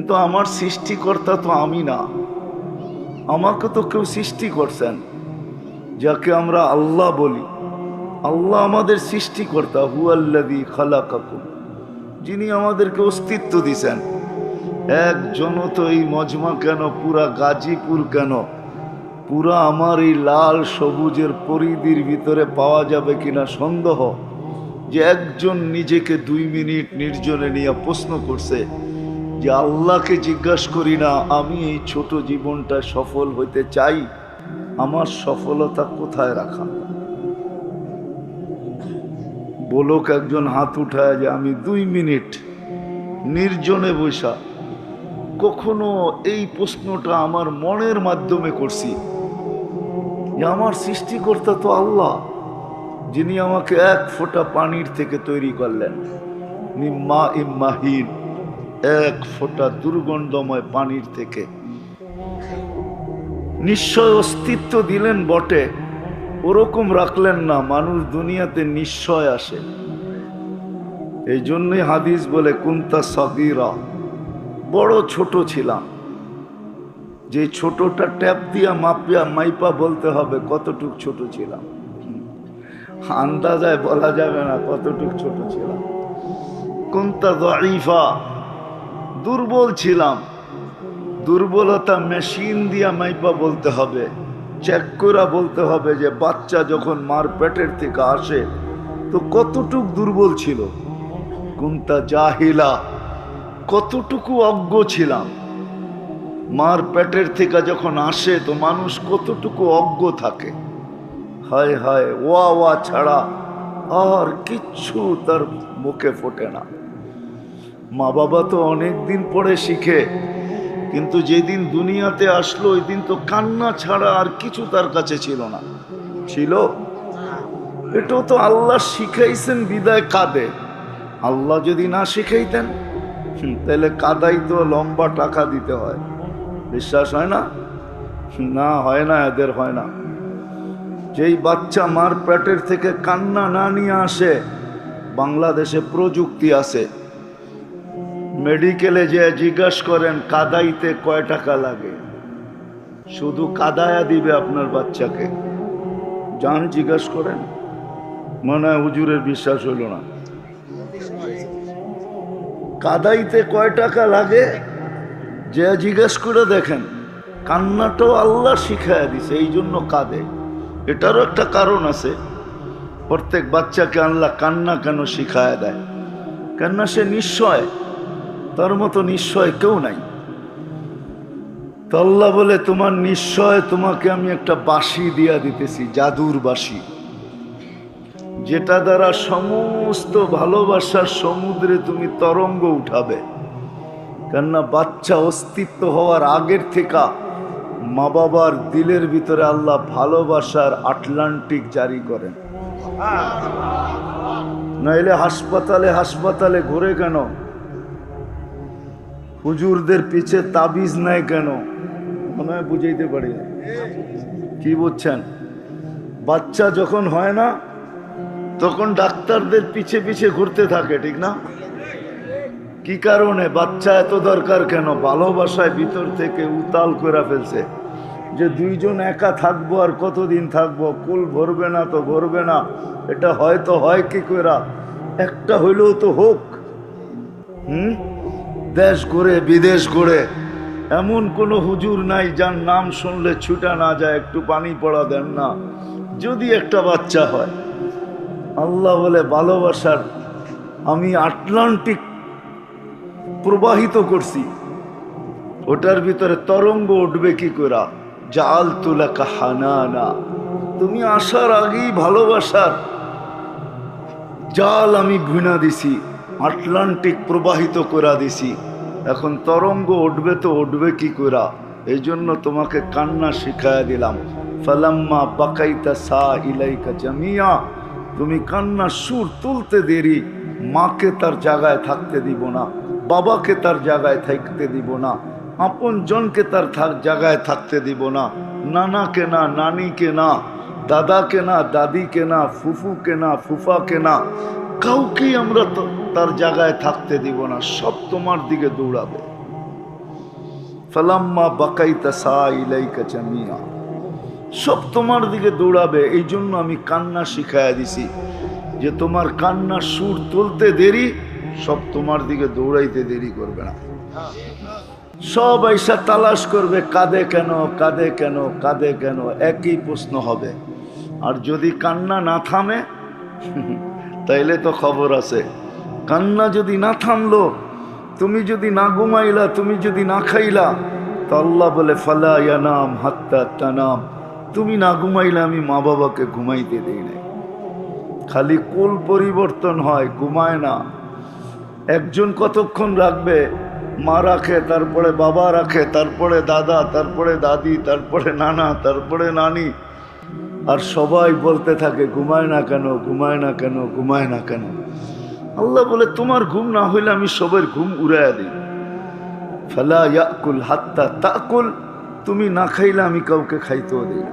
কিন্তু আমার সৃষ্টিকর্তা তো আমি না, আমাকে তো কেউ সৃষ্টি করছেন, যাকে আমরা আল্লাহ বলি। আল্লাহ আমাদের সৃষ্টিকর্তা, হুয়াল্লাযী খালাকাকুম, যিনি আমাদেরকে অস্তিত্ব দিছেন। একজনও তো এই মজমা কেন, পুরা গাজীপুর কেন, পুরা আমার এই লাল সবুজের পরিধির ভিতরে পাওয়া যাবে কিনা সন্দেহ, যে একজন নিজেকে 2 মিনিট নির্জনে নিয়ে প্রশ্ন করছে যে আল্লাহকে জিজ্ঞাসা করি না, আমি এই ছোট জীবনটা সফল হইতে চাই, আমার সফলতা কোথায় রাখা? বলুক একজন হাত উঠায় যে আমি 2 মিনিট নির্জনে বসা কখনো এই প্রশ্নটা আমার মনের মাধ্যমে করছি যে আমার সৃষ্টিকর্তা তো আল্লাহ, যিনি আমাকে 1 ফোঁটা পানির থেকে তৈরি করলেন, মিম্মা ইম্মাহিন, 1 ফোঁটা দুর্গন্ধময় পানির থেকে। নিশ্চয় অস্তিত্ব দিলেন বটে, ওরকম রাখলেন না মানুষ দুনিয়াতে নিশ্চয় আসে। এই জন্যই হাদিস বলে কুনতা সগীরা, বড় ছোট ছিলাম। যে ছোটটা ট্যাপ দিয়া মাইপা বলতে হবে কতটুক ছোট ছিলাম, আন্দাজায় বলা যাবে না কতটুক ছোট ছিলাম। কুনতা যায়ীফা, দুর্বল ছিলাম। দুর্বলতা মেশিন দিয়া মাইপা বলতে হবে, চেক করে বলতে হবে যে বাচ্চা যখন মার পেটের থেকে আসে তো কতটুক দুর্বল ছিল। কুনতা জাহিলা, কতটুকু অজ্ঞ ছিলাম। মার পেটের থেকে যখন আসে তো মানুষ কতটুকু অজ্ঞ থাকে। হায় হায়, ওয়া ওয়া ছাড়া আর কিচ্ছু তার মুখে ফোটে না। মা বাবা তো অনেক দিন পরে শিখে, কিন্তু যেদিন দুনিয়াতে আসলো ওই দিন তো কান্না ছাড়া আর কিছু তার কাছে ছিল না। ছিল? এটাও তো আল্লাহ শিখাইছেন বিদায় কাঁদে। আল্লাহ যদি না শিখাইতেন তাহলে কাদাই তো লম্বা টাকা দিতে হয়। বিশ্বাস হয় না? না, হয় না, এদের হয় না। যেই বাচ্চা মার পেটের থেকে কান্না না নিয়ে আসে, বাংলাদেশে প্রযুক্তি আছে, মেডিকেলে যে জিজ্ঞাসা করেন কাদাইতে কয় টাকা লাগে, শুধু কাদায়া দিবে আপনার বাচ্চাকে। যান জিজ্ঞাসা করেন, মনে হয় হুজুরের বিশ্বাস হইল না। কাদাইতে কয় টাকা লাগে যে জিজ্ঞাসা করে দেখেন। কান্নাটাও আল্লাহ শিখাইয়া দিছে, এই জন্য কাঁদে। এটারও একটা কারণ আছে। প্রত্যেক বাচ্চাকে আল্লাহ কান্না কেন শিখায়া দেয়? কেননা সে নিশ্চয়, তার মতো নিশ্চয় কেউ নাই। তো আল্লাহ বলে তোমার নিশ্চয় তোমাকে আমি একটা বাঁশি দিয়া দিতেছি, জাদুর বাঁশি, যেটা দ্বারা সমস্ত ভালোবাসার সমুদ্রে তুমি তরঙ্গ উঠাবে। কেননা বাচ্চা অস্তিত্ব হওয়ার আগের থেকে মা বাবার দিলের ভিতরে আল্লাহ ভালোবাসার আটলান্টিক জারি করেন। নাইলে হাসপাতালে হাসপাতালে ঘুরে কেন? হুজুরদের পিছে তাবিজ নাই কেন? মনে হয় বুঝাইতে পারি না। কি বুঝছেন? বাচ্চা যখন হয় না তখন ডাক্তারদের পিছে পিছে ঘুরতে থাকে, ঠিক না? কি কারণে? বাচ্চা এত দরকার কেন? ভালোবাসায় ভিতর থেকে উতাল করে ফেলছে যে 2 জন একা থাকবো আর কতদিন থাকবো, কুল ভরবে না তো ভরবে না, এটা হয়তো হয় কি করে, একটা হইলেও তো হোক। দেশ ঘুরে বিদেশ ঘুরে এমন কোনো হুজুর নাই যার নাম শুনলে ছুটা না যায়, একটু পানি পড়া দেন না, যদি একটা বাচ্চা হয়। আল্লাহ বলে ভালোবাসার আমি আটলান্টিক প্রবাহিত করছি, ওটার ভিতরে তরঙ্গ উঠবে কি করে? জাআলতু লাকা হানানা, তুমি আসার আগেই ভালোবাসার জাল আমি বুনা দিছি, আটলান্টিক প্রবাহিত করে দিছি। এখন তরঙ্গ উঠবে তো উঠবে কি করে? এই জন্য তোমাকে কান্না শিখাইয়া দিলাম। ফালাম্মা বাকাইতা সা ইলাইকা জামিয়া, তুমি কান্নার সুর তুলতে দেরি, মাকে তার জায়গায় থাকতে দিব না, বাবাকে তার জায়গায় থাকতে দিব না, আপন জনকে তার জায়গায় থাকতে দিব না, নানাকে না, নানিকে না, দাদাকে না, দাদিকে না, ফুফুকে না, ফুফাকে না, কাউকেই আমরা তার জায়গায় থাকতে দিব না। সব তোমার দিকে দৌড়াবে। ফালাম্মা বাকাইতা সা ইলাইকা জামিয়া, সব তোমার দিকে দৌড়াবে। এই জন্য আমি কান্না শিখাইয়া দিছি যে তোমার কান্নার সুর তুলতে দেরি, সব তোমার দিকে দৌড়াইতে দেরি করবে না। সব আইসা তালাশ করবে, কাঁদে কেন, কাঁদে কেন, কাঁদে কেন, একই প্রশ্ন হবে। আর যদি কান্না না থামে তাইলে তো খবর আছে। কান্না যদি না থামলো, তুমি যদি না ঘুমাইলা, তুমি যদি না খাইলা, তো আল্লাহ বলে ফালা ইয়ানাম হাত্তা তানাম, তুমি না ঘুমাইলে আমি মা বাবাকে ঘুমাইতে দেই নাই। খালি কুল পরিবর্তন হয়, ঘুমায় না। একজন কতক্ষণ রাখবে? মা রাখে, তারপরে বাবা রাখে, তারপরে দাদা, তারপরে দাদি, তারপরে নানা, তারপরে নানি, আর সবাই বলতে থাকে ঘুমায় না কেন, ঘুমায় না কেন, ঘুমায় না কেন। আল্লাহ বলে তোমার ঘুম না হইলে আমি সবার ঘুম উড়াইয়া দিই। ফালা ইয়াকুল হাত্তা তাকুল, তুমি না খাইলে আমি কাউকে খাইতেও দিই না।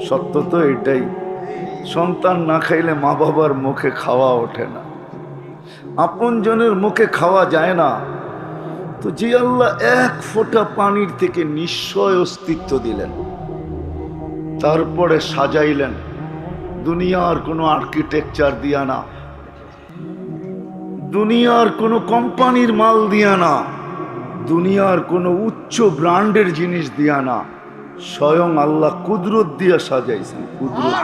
সত্য তো এটাই। সন্তান না খাইলে মা বাবার মুখে খাওয়া ওঠে না, আপন জনের মুখে খাওয়া যায় না। তো যে আল্লাহ এক ফোঁটা পানির থেকে নিশ্চয় অস্তিত্ব দিলেন, তারপরে সাজাইলেন দুনিয়ার কোনো আর্কিটেকচার দিয়া না, দুনিয়ার কোনো কোম্পানির মাল দিয়া না, দুনিয়ার কোনো উচ্চ ব্র্যান্ডের জিনিস দিয়া না, স্বয়ং আল্লাহ কুদরত দিয়া সাজাইছেন। কুদরত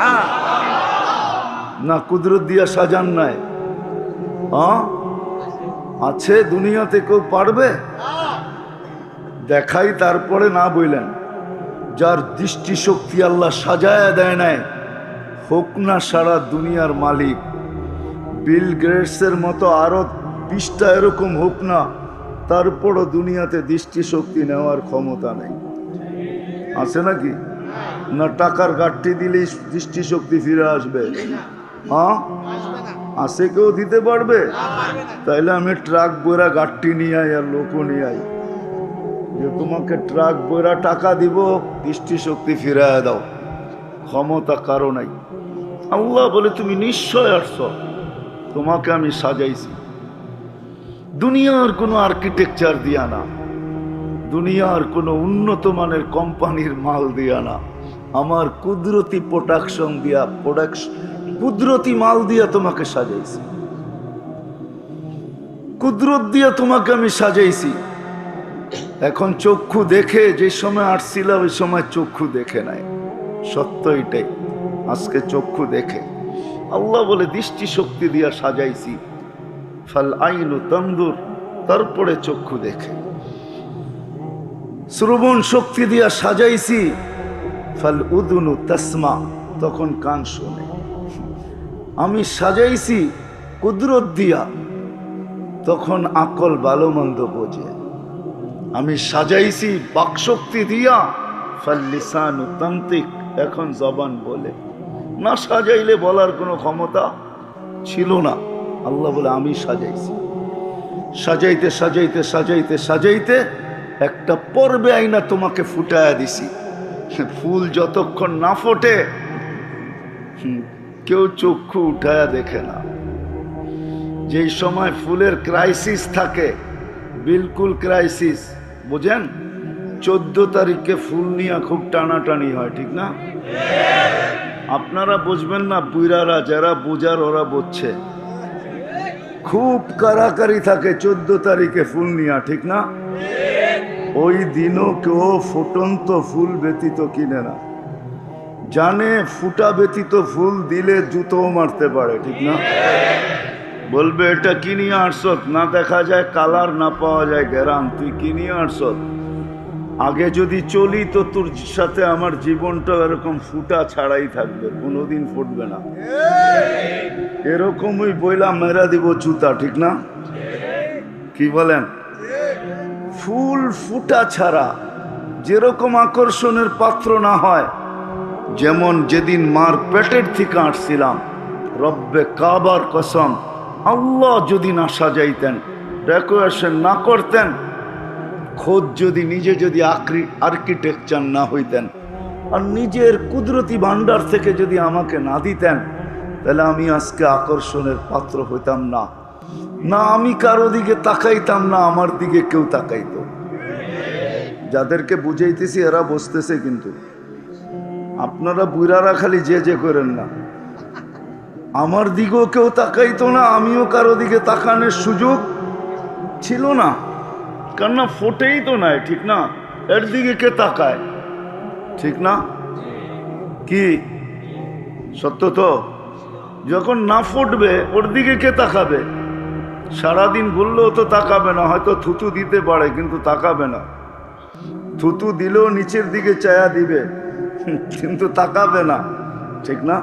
না, কুদরত দিয়া সাজান নাই? আছে দুনিয়াতে? কেউ পারবে দেখাই? তারপরে না বললেন যার দৃষ্টিশক্তি আল্লাহ সাজায়া দেয় নাই, হোক না সারা দুনিয়ার মালিক, বিল গেটসের মতো আরো 20টা এরকম হোক না, তারপরও দুনিয়াতে দৃষ্টিশক্তি নেওয়ার ক্ষমতা নেই। আছে নাকি? না টাকার গাঠটি দিলেই দৃষ্টিশক্তি ফিরে আসবে? আছে? কেউ দিতে পারবে? তাইলে আমি ট্রাক বইরা গাঠটি নিয়ে আই আর লোকও নিয়ে আই, যে তোমাকে ট্রাক বইরা টাকা দিব, দৃষ্টিশক্তি ফিরাইয়া দাও। ক্ষমতা কারো নাই। আল্লাহ বলে তুমি নিশ্চয় আসছ, তোমাকে আমি সাজাইছি। দুনিয়ার কোনো আর্কিটেকচার দিয়া না, দুনিয়ার কোনো উন্নত মানের কোম্পানির মাল দিয়া না, আমার কুদরতি প্রোডাকশন দিয়া, কুদরতি মাল দিয়া তোমাকে সাজাইছি। কুদরত দিয়া তোমাকে আমি সাজাইছি। এখন চক্ষু দেখে, যে সময় আসছিল ওই সময় চক্ষু দেখে নাই, সত্য এটাই। আজকে চক্ষু দেখে। আল্লাহ বলে দৃষ্টিশক্তি দিয়া সাজাইছি। ফাল আইনু তানদুর, তারপরে চক্ষু দেখে। শ্রবণ শক্তি দিয়া সাজাইছি। ফাল উদুনু তাসমা, তখন কান শোনে। আমি সাজাইছি কুদরত দিয়া, তখন আকল ভালো মন্দ বোঝে। আমি সাজাইছি বাকশক্তি দিয়া, ফাল লিসানু তান্তিক, এখন জবান বলে। না সাজাইলে বলার কোনো ক্ষমতা ছিল না। আল্লাহ বলে আমি সাজাইছি। সাজাইতে সাজাইতে সাজাইতে সাজাইতে একটা পর্বে আইনা তোমাকে ফুটায়া দিছি। ফুল যতক্ষণ না ফোটে কেউ চক্ষু উঠায়া দেখে না। যেই সময় ফুলের ক্রাইসিস থাকে, বিলকুল ক্রাইসিস, বুঝেন? 14 তারিখে ফুল নিয়ে খুব টানাটানি হয়, ঠিক না? আপনারা বুঝবেন না, বুইরারা যারা বুঝার ওরা বুঝছে। খুব কারাকারি থাকে 14 তারিখে ফুল নিয়া, ঠিক না? ওই দিনও কেউ ফুটন্ত ফুল ব্যতীত কিনে না, জানে ফুটা ব্যতীত ফুল দিলে জুতোও মারতে পারে, ঠিক না? বলবে এটা কি নিয়ে আসছত, না দেখা যায় কালার, না পাওয়া যায় গ্যারাম, তুই কি নিয়ে আসছত? আগে যদি চলি তো তোর সাথে আমার জীবনটা এরকম ফুটা ছাড়াই থাকবে, কোনোদিন ফুটবে না। এরকমই বইলা মেরা দিব জুতা, ঠিক না? কি বলেন? ফুল ফুটা ছাড়া যেরকম আকর্ষণের পাত্র না হয়, যেমন যেদিন মার পেটের থেকে আসছিলাম, রব্বে কাবার কসম, আল্লাহ যদি না সাজাইতেন, ডেকোরেশন না করতেন, খোদ যদি নিজে যদি আর্কিটেকচার না হইতেন, আর নিজের কুদরতি ভান্ডার থেকে যদি আমাকে না দিতেন, তাহলে আমি আজকে আকর্ষণের পাত্র হইতাম না। না আমি কারো দিকে তাকাইতাম না, আমার দিকে কেউ তাকাইতো। যাদেরকে বুঝাইতেছি এরা বসতেছে, কিন্তু আপনারা বুড়ারা খালি যে করেন না। আমার দিকেও কেউ তাকাইতো না, আমিও কারো দিকে তাকানোর সুযোগ ছিল না, কান্না ফোটেই তো নাই, ঠিক না? এর দিকে কে তাকায়, ঠিক না? কি সত্য তো? যখন না ফুটবে ওর দিকে কে তাকাবে? সারাদিন বললেও তো তাকাবে না, হয়তো থুতু দিতে পারে কিন্তু তাকাবে না। থুতু দিলেও নিচের দিকে চায়া দিবে, কিন্তু তাকাবে না, ঠিক না?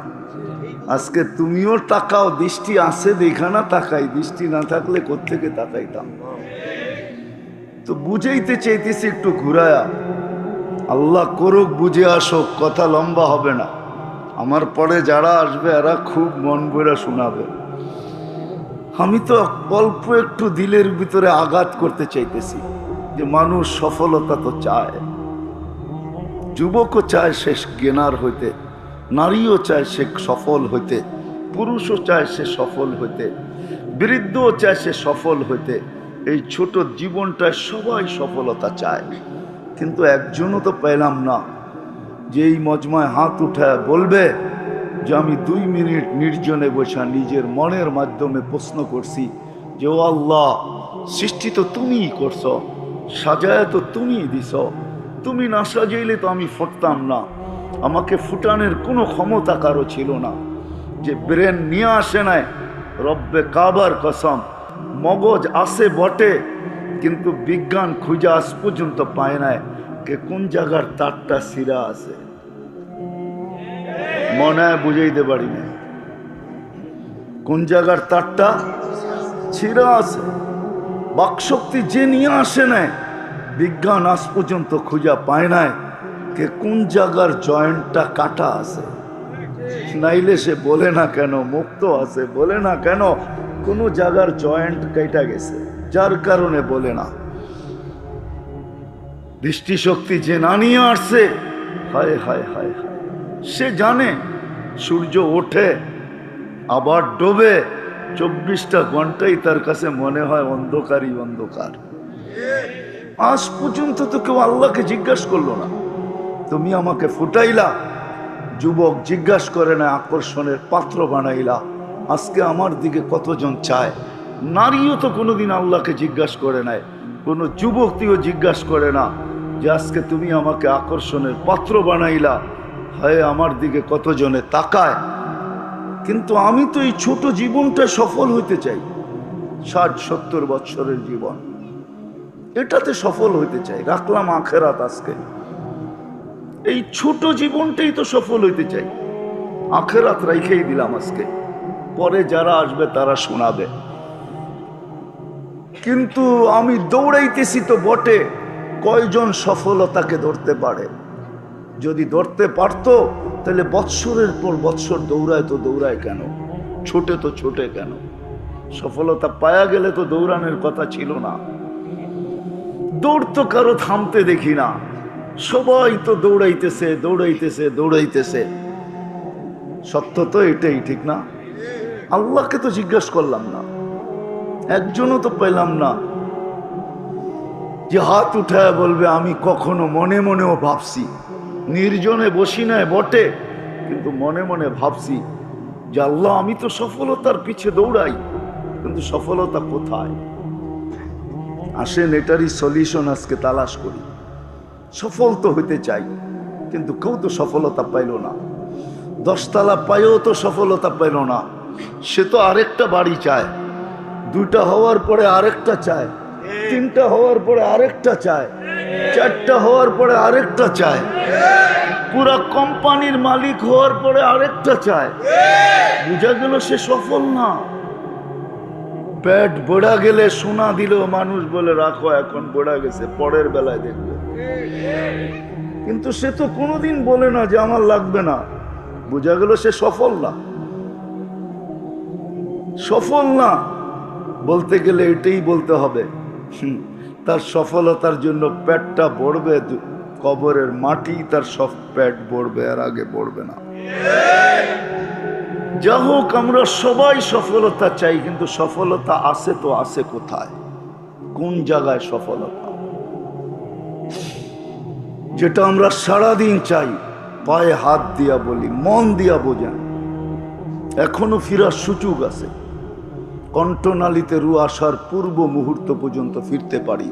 আজকে তুমিও তাকাও, দৃষ্টি আছে দেখা না তাকাই, দৃষ্টি না থাকলে কোত্থেকে তাকাইতাম? তো বুঝাইতে চাইতেছি একটু ঘুরায়া, আল্লাহ করুক বুঝে আসো, কথা লম্বা হবে না। আমার পরে যারা আসবে এরা খুব মন ভরে শোনাবে। আমি তো অল্প একটু দিলের ভিতরে আঘাত করতে চাইতেছি যে মানুষ সফলতা তো চায়, যুবকও চায় সে জ্ঞানার হইতে, নারীও চায় সে সফল হইতে, পুরুষও চায় সে সফল হইতে, বৃদ্ধও চায় সে সফল হইতে। এই ছোট জীবনটায় সবাই সফলতা চায়, কিন্তু একজনও তো পেলাম না যে এই মজমায় হাত উঠায় বলবে যে আমি 2 মিনিট নির্জনে বসা নিজের মনের মাধ্যমে প্রশ্ন করছি যে ও আল্লাহ, সৃষ্টি তো তুমিই করছ, সাজায় তো তুমিই দিছ, তুমি না সাজাইলে তো আমি ফুটতাম না। আমাকে ফুটানোর কোনো ক্ষমতা কারো ছিল না, যে ব্রেন নিয়ে আসে নাই। রব্বে কাবার কসম, মগজ আসে বটে, কিন্তু বিজ্ঞান খুঁজে আজ পর্যন্ত পায় নাই কে কোন জায়গার তারটা সিরা আছে। মনে হয় বুঝাইতে পারি না কোন জায়গার তারটা ছিঁড়া আছে। বাকশক্তি যে নিয়ে আসে নাই, বিজ্ঞান আজ পর্যন্ত খুঁজা পায় নাই কে কোন জায়গার জয়েন্টটা কাটা আছে। নাইলে সে বলে না কেন মুক্ত আছে, বলে না কেন কোনো জায়গার জয়েন্ট কেটে গেছে, যার কারণে বলে না। দৃষ্টিশক্তি যে না নিয়ে আসছে, হায় হায় হায় হায়, সে জানে সূর্য ওঠে আবার ডোবে, 24টা ঘন্টাই তার কাছে মনে হয় অন্ধকারই অন্ধকার। আজ পর্যন্ত তো কেউ আল্লাহকে জিজ্ঞাসা করলো না তুমি আমাকে ফুটাইলা, যুবক জিজ্ঞাসা করে না আকর্ষণের পাত্র বানাইলা, আজকে আমার দিকে কতজন চায়। নারীও তো কোনোদিন আল্লাহকে জিজ্ঞাসা করে নাই, কোনো যুবকটিও জিজ্ঞাসা করে না যে আজকে তুমি আমাকে আকর্ষণের পাত্র বানাইলা, হায় আমার দিকে কতজনে তাকায়। কিন্তু আমি তো এই ছোট জীবনটা সফল হইতে চাই, 60-70 বছরের জীবন, এটাতে সফল হইতে চাই। রাখলাম আখেরাত, আজকে এই ছোট জীবনটাই তো সফল হইতে চাই, আখেরাত রাইখেই দিলাম আজকে, পরে যারা আসবে তারা শোনাবে। কিন্তু আমি দৌড়াইতেছি তো বটে, কয়জন সফলতাকে ধরতে পারে? যদি ধরতে পারতো তাহলে বৎসরের পর বৎসর দৌড়ায় তো দৌড়ায় কেন, ছোটে তো ছোটে কেন? সফলতা পায়া গেলে তো দৌড়ানোর কথা ছিল না। দৌড় তো কারো থামতে দেখি না, সবাই তো দৌড়াইতেছে দৌড়াইতেছে দৌড়াইতেছে। সত্য তো এটাই, ঠিক না? আল্লাহকে তো জিজ্ঞাসা করলাম না, একজনও তো পেলাম না যে হাত উঠায় বলবে আমি কখনো মনে মনেও ভাবছি, নির্জনে বসি নাই বটে, কিন্তু মনে মনে ভাবছি যে আল্লাহ আমি তো সফলতার পিছে দৌড়াই, কিন্তু সফলতা কোথায়? আসেন এটারই সলিউশন আজকে তালাশ করি। সফল তো হইতে চাই, কিন্তু কেউ তো সফলতা পাইল না। 10 তলা পাইও তো সফলতা পাইল না, সে তো আরেকটা বাড়ি চায়, 2টা হওয়ার পরে আরেকটা চায়, 3টা হওয়ার পরে আরেকটা চায়, 4টা হওয়ার পরে আরেকটা চায়, পুরা কোম্পানির মালিক হওয়ার পরে আরেকটা চায়। বুঝা গেল সে সফল না। পেট বড়া গেলে সোনা দিলেও মানুষ বলে রাখো এখন বড়া গেছে, পরের বেলায় দেখবে। কিন্তু সে তো কোনোদিন বলে না যে আমার লাগবে না। বুঝা গেল সে সফল না। সফল না বলতে গেলে এটাই বলতে হবে, তার সফলতার জন্য পেটটা ভরবে, কবরের মাটি তার সব পেট ভরবে, আর আগে ভরবে না। যা হোক, আমরা সবাই সফলতা চাই, কিন্তু সফলতা আছে তো আছে কোথায়, কোন জায়গায় সফলতা? যেটা আমরা সারাদিন চাই, পায়ে হাত দিয়া বলি, মন দিয়া বোঝেন, এখনো ফিরার সুযোগ আছে। কণ্ঠনালীতে রু আসার পূর্ব মুহূর্ত পর্যন্ত ফিরতে পারি।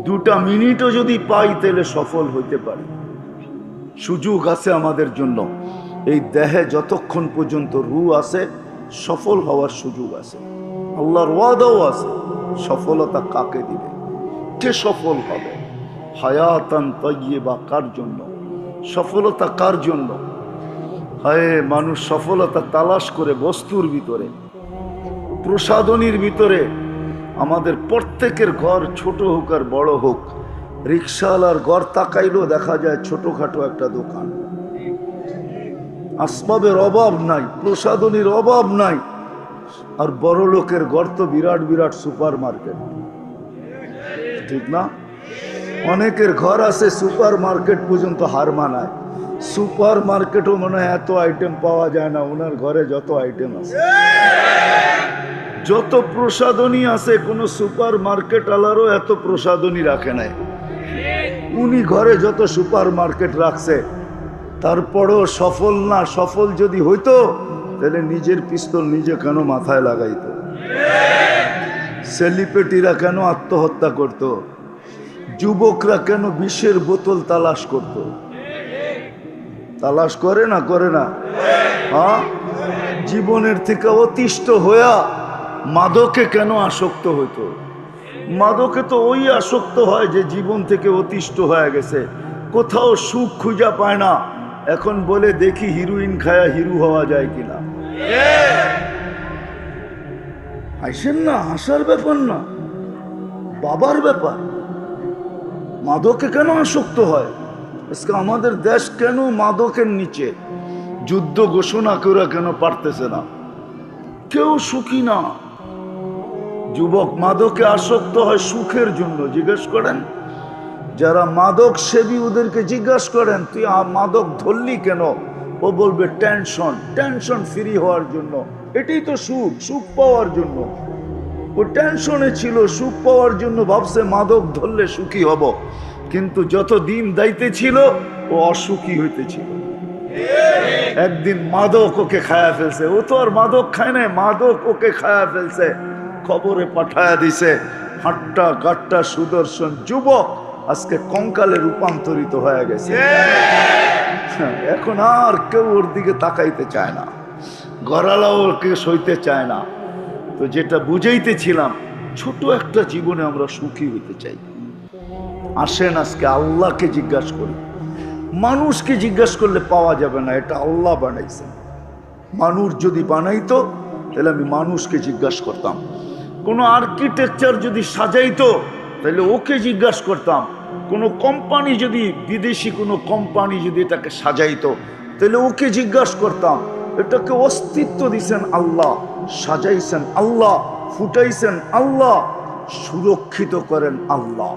2টা মিনিটও যদি পাই তাহলে সফল হইতে পারি। সুযোগ আছে আমাদের জন্য। এই দেহে যতক্ষণ পর্যন্ত রু আছে সফল হওয়ার সুযোগ আছে। আল্লাহর ওয়াদাও আছে। সফলতা কাকে দিবে, কে সফল হবে? হায়াতান তাইয়্যিবা কার জন্য? সফলতা কার জন্য? হায়, মানুষ সফলতা তালাশ করে বস্তুর ভিতরে, প্রসাধনীর ভিতরে। আমাদের প্রত্যেকের ঘর ছোট হোক আর বড় হোক, রিক্সাওয়ালার ঘর তাকাইলেও দেখা যায় ছোটখাটো একটা দোকান। আসবাবের অভাব নাই, প্রসাধনীর অভাব নাই। আর বড় লোকের ঘর তো বিরাট বিরাট সুপার মার্কেট, ঠিক না? অনেকের ঘর আছে সুপার মার্কেট পর্যন্ত হার মানায়। সুপার মার্কেটও মনে হয় এত আইটেম পাওয়া যায় না, ওনার ঘরে যত আইটেম আছে, যত প্রসাধনী আছে, কোন সুপার মার্কেট আলারও এত প্রসাধনী রাখে নাই। উনি ঘরে যত সুপার মার্কেট রাখছে, তারপরও সফল না। সফল যদি হইতো তাহলে নিজের পিস্তল নিজে কেন মাথায় লাগাইতো? সেলিব্রিটিরা কেন আত্মহত্যা করত? যুবকরা কেন বিষের বোতল তালাশ করত? তালাশ করে না? করে না? হ্যাঁ, জীবনের থেকে অতিষ্ঠ হইয়া মাদকে কেন আসক্ত হইতো? মাদকে তো ওই আসক্ত হয় যে জীবন থেকে অতিষ্ঠ হয়ে গেছে, কোথাও সুখ খুঁজা পায় না। এখন বলে দেখি হিরোইন খায়া হিরো হওয়া যায় কিনা। হাসেন না, হাসার ব্যাপার না, বাবার ব্যাপার। মাদকে কেন আসক্ত হয়? আজকে আমাদের দেশ কেন মাদকের নিচে? যুদ্ধ ঘোষণা করে কেন পারতেছে না? কেউ সুখী না। যুবক মাদকে আসক্ত হয় সুখের জন্য। জিজ্ঞেস করেন যারা মাদক সেবী, ওদেরকে জিজ্ঞেস করেন তুই মাদক ধরলি কেন? ও বলবে টেনশন, টেনশন ফ্রি হওয়ার জন্য। এটাই তো সুখ, সুখ পাওয়ার জন্য। ও টেনশনে ছিল, সুখ পাওয়ার জন্য ভাবছে মাদক ধরলে সুখী হব। কিন্তু যত দিন দাইতে ছিল ও অসুখী হইতেছিল। একদিন মাদক ওকে খায়া ফেলছে। ও তো আর মাদক খায় না, মাদক ওকে খায়া ফেলছে। খবরে পাঠায়া দিছে। হাট্টা গাট্টা সুদর্শন যুবক আজকে কঙ্কালে রূপান্তরিত হয়ে গেছে। এখন আর কেউ ওর দিকে তাকাইতে চায় না, গড়ালাও ওকে সইতে চায় না। তো যেটা বুঝাইতেছিলাম, ছোট একটা জীবনে আমরা সুখী হইতে চাই। আসেন আজকে আল্লাহকে জিজ্ঞাসা করি। মানুষকে জিজ্ঞাসা করলে পাওয়া যাবে না, এটা আল্লাহ বানাইছেন। মানুষ যদি বানাইতো তাহলে আমি মানুষকে জিজ্ঞাসা করতাম। কোনো আর্কিটেকচার যদি সাজাইতো তাহলে ওকে জিজ্ঞাসা করতাম। কোনো কোম্পানি যদি, বিদেশি কোনো কোম্পানি যদি এটাকে সাজাইতো তাহলে ওকে জিজ্ঞাসা করতাম। এটাকে অস্তিত্ব দিছেন আল্লাহ, সাজাইছেন আল্লাহ, ফুটাইছেন আল্লাহ, সুরক্ষিত করেন আল্লাহ।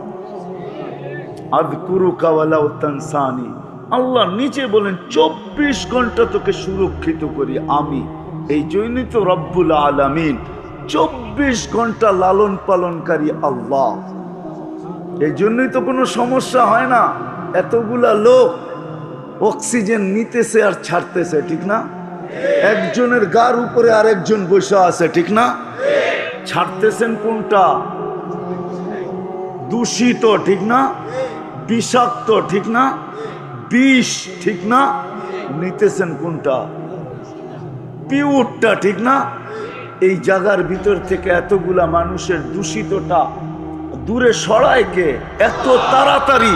আযকুরুকা ওয়ালাউ তানসানি, আল্লাহ নিচে বলেন 24 ঘন্টা তোকে সুরক্ষিত করি আমি। এই জন্যই তো রব্বুল আলামিন, 24 ঘন্টা লালন পালনকারী আল্লাহ। এই জন্যই তো কোনো সমস্যা হয় না। এতগুলা লোক অক্সিজেন নিতেছে আর ছাড়তেছে, ঠিক না? একজনের গার উপরে আরেকজন বসে আছে, ঠিক না? ছাড়তেছেন কোনটা? দূষিত, ঠিক না? বিষাক্ত, ঠিক না? বিষ, ঠিক না? নিতেছেন কোনটা? পিউরটা, ঠিক না? এই জায়গার ভিতর থেকে এতগুলা মানুষের দূষিতটা দূরে সরায় কে? এত তাড়াতাড়ি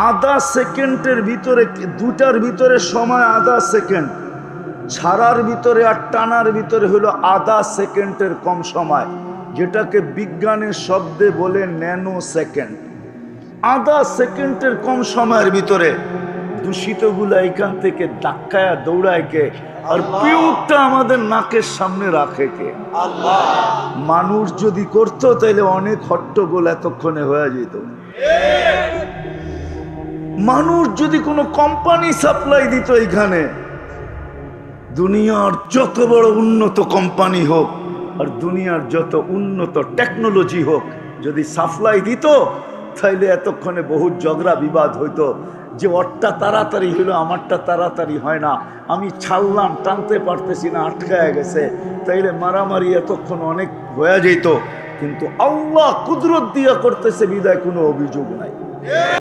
আধা সেকেন্ডের ভিতরে, দুটার ভিতরে সময় আধা সেকেন্ড, ছাড়ার ভিতরে আর টানার ভিতরে হলো আধা সেকেন্ডের কম সময়, যেটাকে বিজ্ঞানের শব্দে বলে ন্যানো সেকেন্ড। আধা সেকেন্ডের কম সময়ের ভিতরে দূষিতগুলা এখান থেকে ধাক্কায়া দৌড়ায় কে? আর পিউরটা আমাদের নাকের সামনে রাখে কে? আল্লাহ। মানুষ যদি করতো তাহলে অনেক হট্টগোল এতক্ষণে হয়ে যেত। মানুষ যদি কোনো কোম্পানি সাপ্লাই দিত এখানে, দুনিয়ার যত বড় উন্নত কোম্পানি হোক আর দুনিয়ার যত উন্নত টেকনোলজি হোক, যদি সাপ্লাই দিত তাইলে এতক্ষণে বহুত ঝগড়া বিবাদ হইতো, যে ওরটা তাড়াতাড়ি হইলো আমারটা তাড়াতাড়ি হয় না, আমি ছাড়লাম টানতে পারতেছি না, আটকায় গেছে, তাইলে মারামারি এতক্ষণ অনেক হয়ে যেত। কিন্তু আল্লাহ কুদরত দিয়া করতেছে বিদায় কোনো অভিযোগ নাই।